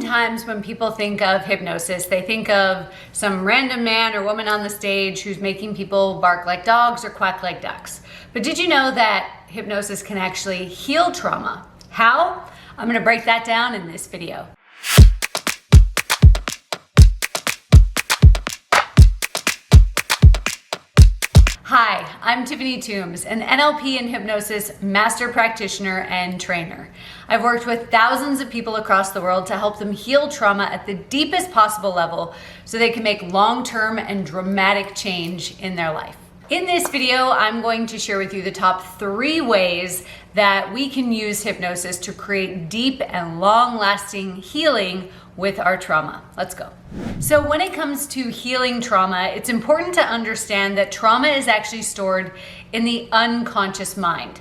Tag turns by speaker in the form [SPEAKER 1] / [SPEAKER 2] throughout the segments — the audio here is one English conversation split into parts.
[SPEAKER 1] Oftentimes when people think of hypnosis, they think of some random man or woman on the stage who's making people bark like dogs or quack like ducks. But did you know that hypnosis can actually heal trauma? How? I'm going to break that down in this video. Hi, I'm Tiffany Toombs, an NLP and hypnosis master practitioner and trainer. I've worked with thousands of people across the world to help them heal trauma at the deepest possible level so they can make long-term and dramatic change in their life. In this video, I'm going to share with you the top 3 ways that we can use hypnosis to create deep and long-lasting healing with our trauma. Let's go. So when it comes to healing trauma, it's important to understand that trauma is actually stored in the unconscious mind.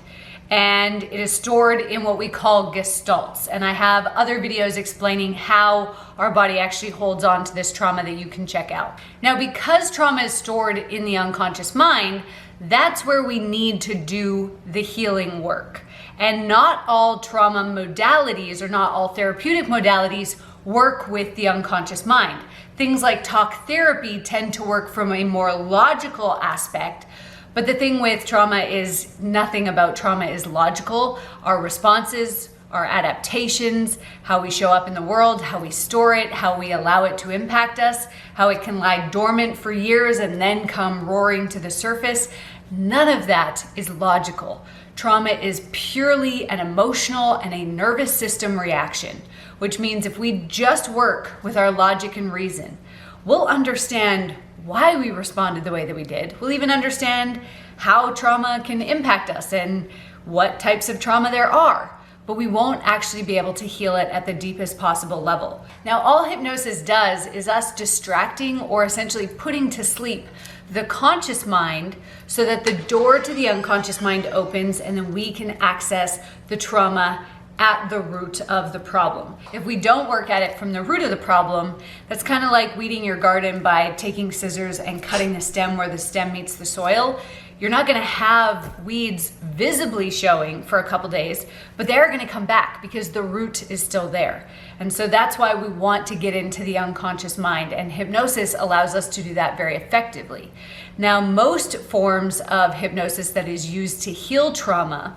[SPEAKER 1] And it is stored in what we call gestalts. And I have other videos explaining how our body actually holds on to this trauma that you can check out. Now, because trauma is stored in the unconscious mind, that's where we need to do the healing work. And not all trauma modalities or not all therapeutic modalities work with the unconscious mind. Things like talk therapy tend to work from a more logical aspect. But the thing with trauma is nothing about trauma is logical. Our responses, our adaptations, how we show up in the world, how we store it, how we allow it to impact us, how it can lie dormant for years and then come roaring to the surface, none of that is logical. Trauma is purely an emotional and a nervous system reaction, which means if we just work with our logic and reason, we'll understand why we responded the way that we did. We'll even understand how trauma can impact us and what types of trauma there are, but we won't actually be able to heal it at the deepest possible level. Now, all hypnosis does is us distracting or essentially putting to sleep the conscious mind so that the door to the unconscious mind opens and then we can access the trauma at the root of the problem. If we don't work at it from the root of the problem, that's kind of like weeding your garden by taking scissors and cutting the stem where the stem meets the soil. You're not going to have weeds visibly showing for a couple days, but they're going to come back because the root is still there. And so that's why we want to get into the unconscious mind, and hypnosis allows us to do that very effectively. Now, most forms of hypnosis that is used to heal trauma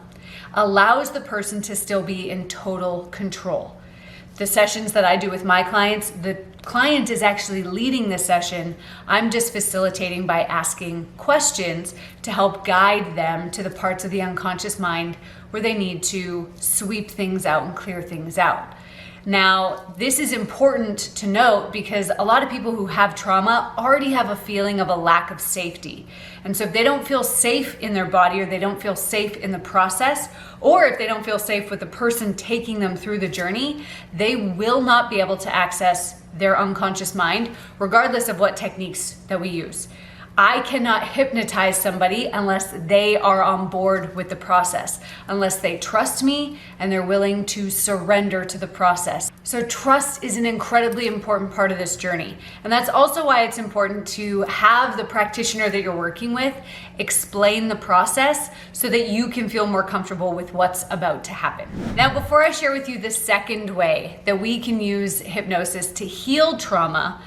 [SPEAKER 1] allows the person to still be in total control. The sessions that I do with my clients, the client is actually leading the session. I'm just facilitating by asking questions to help guide them to the parts of the unconscious mind where they need to sweep things out and clear things out. Now, this is important to note because a lot of people who have trauma already have a feeling of a lack of safety. And so if they don't feel safe in their body or they don't feel safe in the process, or if they don't feel safe with the person taking them through the journey, they will not be able to access their unconscious mind, regardless of what techniques that we use. I cannot hypnotize somebody unless they are on board with the process, unless they trust me and they're willing to surrender to the process. So trust is an incredibly important part of this journey. And that's also why it's important to have the practitioner that you're working with explain the process so that you can feel more comfortable with what's about to happen. Now, before I share with you the second way that we can use hypnosis to heal trauma,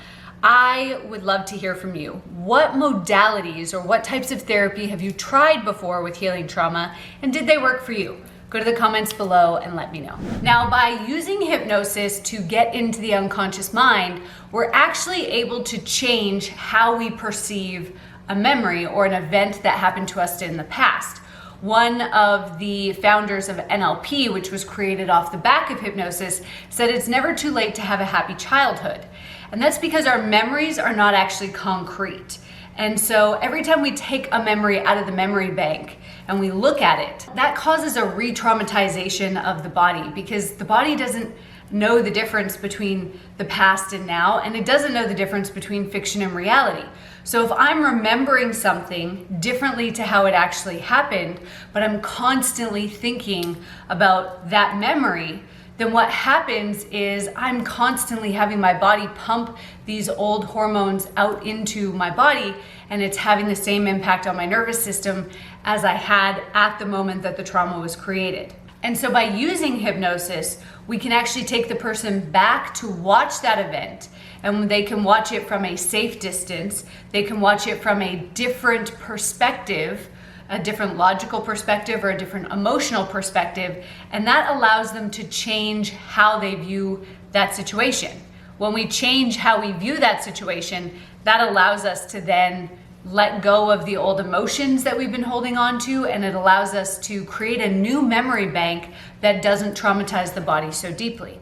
[SPEAKER 1] I would love to hear from you. What modalities or what types of therapy have you tried before with healing trauma, and did they work for you? Go to the comments below and let me know. Now, by using hypnosis to get into the unconscious mind, we're actually able to change how we perceive a memory or an event that happened to us in the past. One of the founders of NLP, which was created off the back of hypnosis, said it's never too late to have a happy childhood. And that's because our memories are not actually concrete. And so every time we take a memory out of the memory bank and we look at it, that causes a re-traumatization of the body because the body doesn't know the difference between the past and now, and it doesn't know the difference between fiction and reality. So if I'm remembering something differently to how it actually happened, but I'm constantly thinking about that memory, then what happens is I'm constantly having my body pump these old hormones out into my body, and it's having the same impact on my nervous system as I had at the moment that the trauma was created. And so by using hypnosis, we can actually take the person back to watch that event, and they can watch it from a safe distance. They can watch it from a different perspective, a different logical perspective or a different emotional perspective, and that allows them to change how they view that situation. When we change how we view that situation, that allows us to then let go of the old emotions that we've been holding on to, and it allows us to create a new memory bank that doesn't traumatize the body so deeply.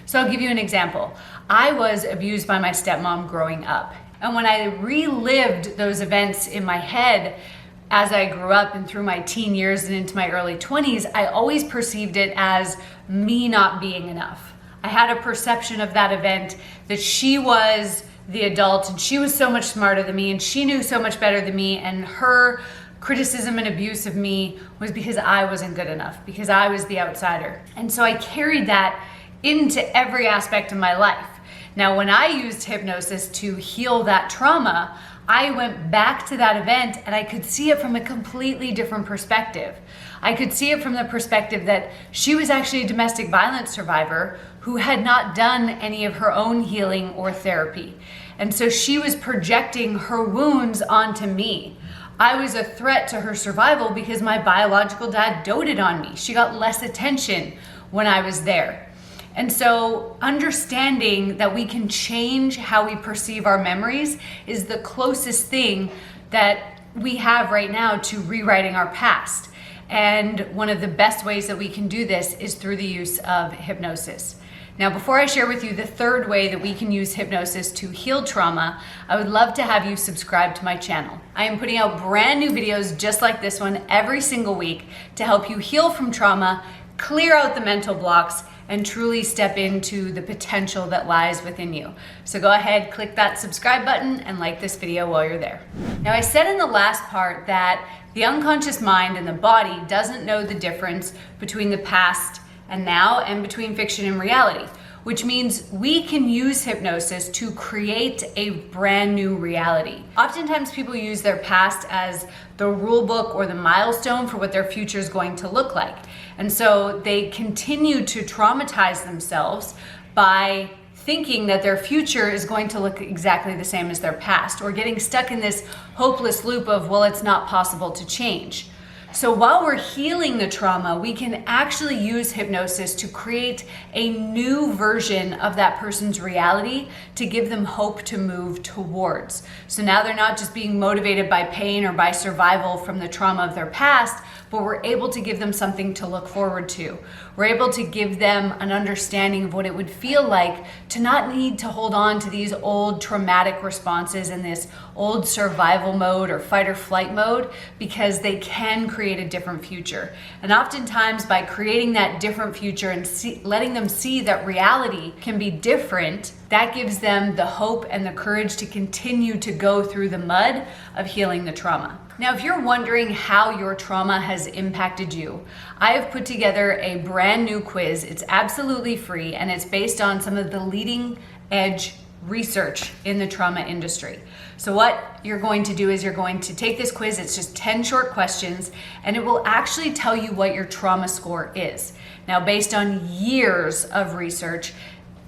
[SPEAKER 1] So I'll give you an example. I was abused by my stepmom growing up, and when I relived those events in my head as I grew up and through my teen years and into my early 20s, I always perceived it as me not being enough. I had a perception of that event that she was the adult and she was so much smarter than me and she knew so much better than me, and her criticism and abuse of me was because I wasn't good enough, because I was the outsider. And so I carried that into every aspect of my life. Now, when I used hypnosis to heal that trauma, I went back to that event and I could see it from a completely different perspective. I could see it from the perspective that she was actually a domestic violence survivor who had not done any of her own healing or therapy. And so she was projecting her wounds onto me. I was a threat to her survival because my biological dad doted on me. She got less attention when I was there. And so understanding that we can change how we perceive our memories is the closest thing that we have right now to rewriting our past. And one of the best ways that we can do this is through the use of hypnosis. Now, before I share with you the third way that we can use hypnosis to heal trauma, I would love to have you subscribe to my channel. I am putting out brand new videos just like this one every single week to help you heal from trauma, clear out the mental blocks, and truly step into the potential that lies within you. So go ahead, click that subscribe button and like this video while you're there. Now, I said in the last part that the unconscious mind and the body doesn't know the difference between the past and now and between fiction and reality, which means we can use hypnosis to create a brand new reality. Oftentimes people use their past as the rule book or the milestone for what their future is going to look like. And so they continue to traumatize themselves by thinking that their future is going to look exactly the same as their past, or getting stuck in this hopeless loop of, well, it's not possible to change. So while we're healing the trauma, we can actually use hypnosis to create a new version of that person's reality to give them hope to move towards. So now they're not just being motivated by pain or by survival from the trauma of their past, but we're able to give them something to look forward to. We're able to give them an understanding of what it would feel like to not need to hold on to these old traumatic responses in this old survival mode or fight or flight mode, because they can create a different future. And oftentimes by creating that different future and letting them see that reality can be different, that gives them the hope and the courage to continue to go through the mud of healing the trauma. Now, if you're wondering how your trauma has impacted you, I have put together a brand new quiz. It's absolutely free, and it's based on some of the leading edge research in the trauma industry. So what you're going to do is you're going to take this quiz. It's just 10 short questions, and it will actually tell you what your trauma score is. Now, based on years of research,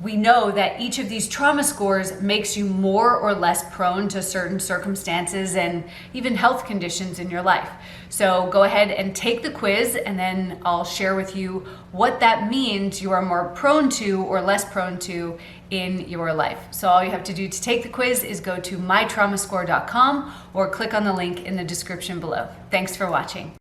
[SPEAKER 1] we know that each of these trauma scores makes you more or less prone to certain circumstances and even health conditions in your life. So go ahead and take the quiz, and then I'll share with you what that means you are more prone to or less prone to in your life. So all you have to do to take the quiz is go to mytraumascore.com or click on the link in the description below. Thanks for watching.